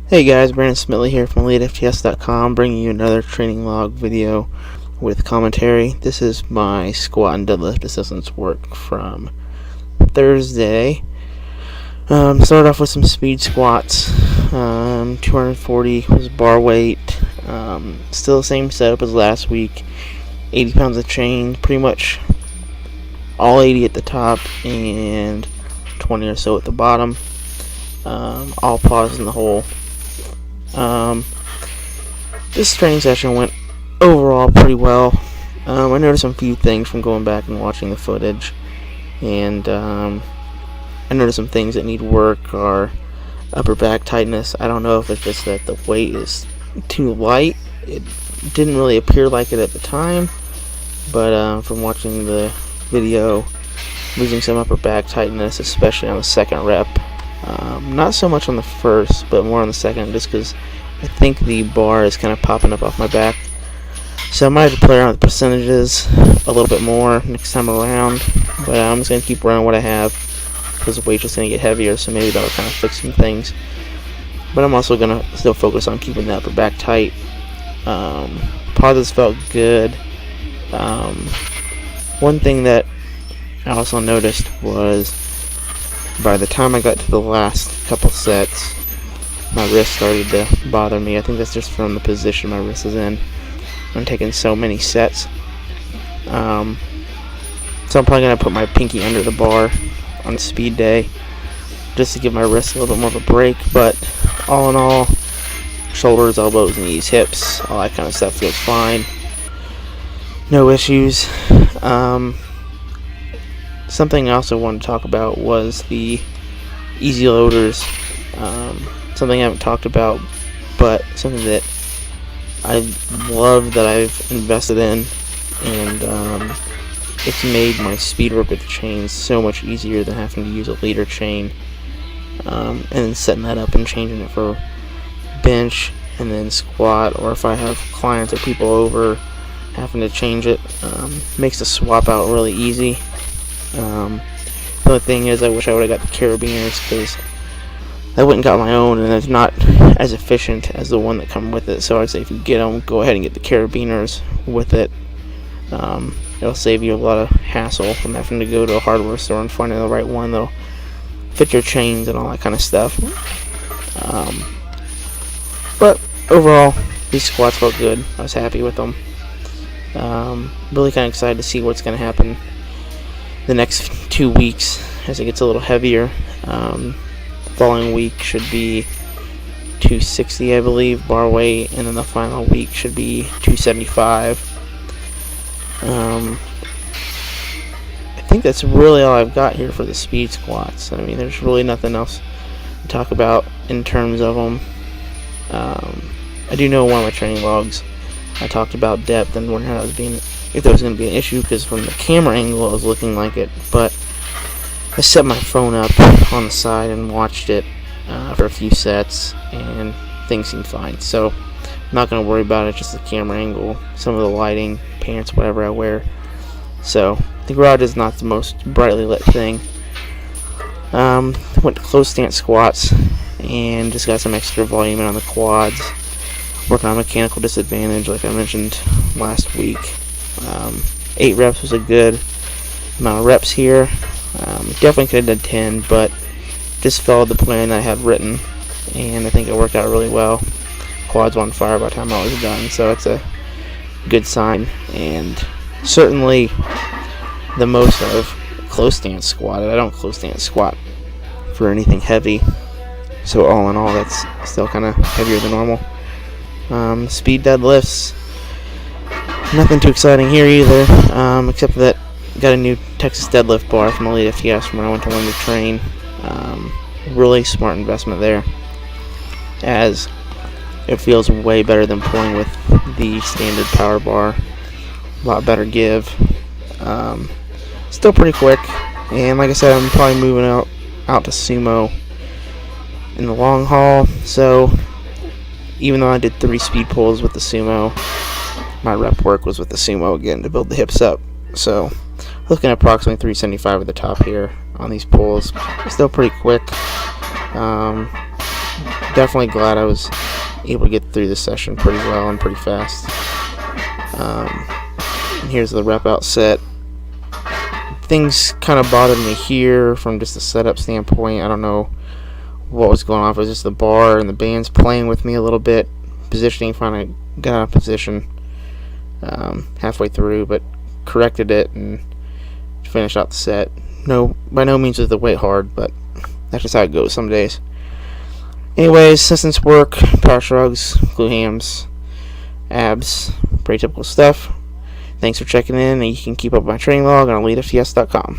Hey guys, Brandon Smitley here from EliteFTS.com, bringing you another training log video with commentary. This is my squat and deadlift assistance work from Thursday. Started off with some speed squats. 240 was bar weight. Still the same setup as last week. 80 pounds of chain, pretty much all 80 at the top and 20 or so at the bottom. All paused in the hole. This training session went overall pretty well. I noticed a few things from going back and watching the footage, and I noticed some things that need work are upper back tightness. I don't know if it's just that the weight is too light. It didn't really appear like it at the time, but from watching the video, losing some upper back tightness, especially on the second rep. Not so much on the first, but more on the second, just because I think the bar is kind of popping up off my back. So I might have to play around with percentages a little bit more next time around, but I'm just going to keep running what I have, because the weight's just going to get heavier, so maybe that'll kind of fix some things. But I'm also going to still focus on keeping the upper back tight. Pauses felt good. One thing that I also noticed was by the time I got to the last couple sets, my wrist started to bother me. I think that's just from the position my wrist is in. I'm taking so many sets. So I'm probably going to put my pinky under the bar on a speed day just to give my wrist a little bit more of a break. But all in all, shoulders, elbows, knees, hips, all that kind of stuff feels fine. No issues. Something I also wanted to talk about was the easy loaders. Something I haven't talked about, but something that I love that I've invested in, and it's made my speed work with the chains so much easier than having to use a leader chain, and then setting that up and changing it for bench and then squat, or if I have clients or people over, having to change it. Makes the swap out really easy. The only thing is, I wish I would have got the carabiners, because I went and got my own, and it's not as efficient as the one that come with it. So I'd say if you get them, go ahead and get the carabiners with it. It'll save you a lot of hassle from having to go to a hardware store and finding the right one that'll fit your chains and all that kind of stuff. But overall, these squats felt good. I was happy with them. Really kind of excited to see what's going to happen the next 2 weeks as it gets a little heavier. The following week should be 260, I believe, bar weight, and then the final week should be 275. I think that's really all I've got here for the speed squats. I mean, there's really nothing else to talk about in terms of them. I do know one of my training logs I talked about depth and wondering how if that was going to be an issue, because from the camera angle it was looking like it, but I set my phone up on the side and watched it for a few sets, and things seemed fine. So I'm not going to worry about it, just the camera angle, some of the lighting, pants, whatever I wear. So the garage is not the most brightly lit thing. Went to close stance squats and just got some extra volume in on the quads, working on mechanical disadvantage like I mentioned last week. 8 reps was a good amount of reps here. Definitely could have done 10, but just followed the plan I had written, and I think it worked out really well. Quads were on fire by the time I was done, so it's a good sign, and certainly the most I've close stance squatted. I don't close stance squat for anything heavy, so all in all that's still kind of heavier than normal. Speed deadlifts, nothing too exciting here either, except that got a new Texas deadlift bar from EliteFTS from when I went to learn to train. Really smart investment there, as it feels way better than pulling with the standard power bar. A lot better give. Still pretty quick, and like I said, I'm probably moving out to Sumo in the long haul. So even though I did 3 speed pulls with the Sumo, my rep work was with the Sumo again to build the hips up. So looking at approximately 375 at the top here on these pulls. Still pretty quick. definitely glad I was able to get through this session pretty well and pretty fast. And here's the rep out set. Things kind of bothered me here from just a setup standpoint. I don't know what was going on. It was just the bar and the band's playing with me a little bit. Positioning, finally got out of position halfway through, but corrected it and finished out the set. No, by no means was the weight hard, but that's just how it goes some days. Anyways, distance work, power shrugs, glute hams, abs, pretty typical stuff. Thanks for checking in, and you can keep up with my training log on EliteFTS.com.